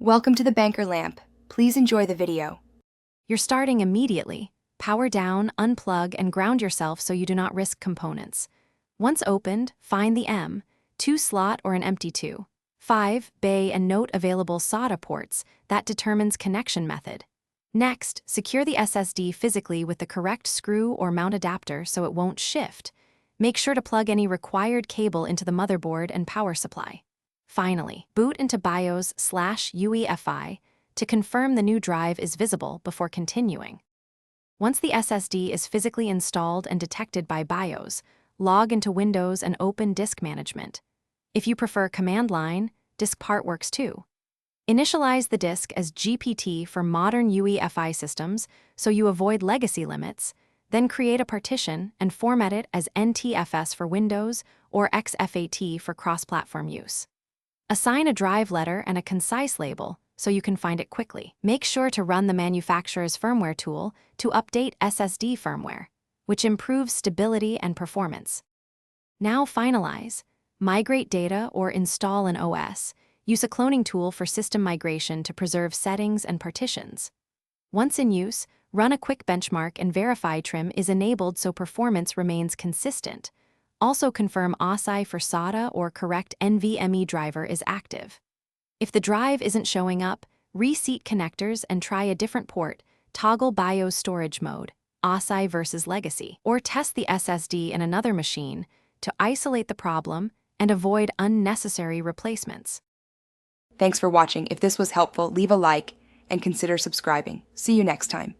Welcome to the Banker Lamp. Please enjoy the video. You're starting immediately. Power down, unplug, and ground yourself so you do not risk components. Once opened, find the M2 slot or an empty 2.5 bay and note available SATA ports. That determines connection method. Next, secure the SSD physically with the correct screw or mount adapter so it won't shift. Make sure to plug any required cable into the motherboard and power supply. Finally, boot into BIOS/UEFI to confirm the new drive is visible before continuing. Once the SSD is physically installed and detected by BIOS, log into Windows and open Disk Management. If you prefer command line, DiskPart works too. Initialize the disk as GPT for modern UEFI systems so you avoid legacy limits, then create a partition and format it as NTFS for Windows or XFAT for cross-platform use. Assign a drive letter and a concise label so you can find it quickly. Make sure to run the manufacturer's firmware tool to update SSD firmware, which improves stability and performance. Now finalize, migrate data or install an OS. Use a cloning tool for system migration to preserve settings and partitions. Once in use, run a quick benchmark and verify trim is enabled so performance remains consistent. Also confirm OSI for SATA or correct NVMe driver is active. If the drive isn't showing up, reseat connectors and try a different port, toggle BIOS storage mode, OSI versus legacy, or test the SSD in another machine to isolate the problem and avoid unnecessary replacements. Thanks for watching. If this was helpful, leave a like and consider subscribing. See you next time.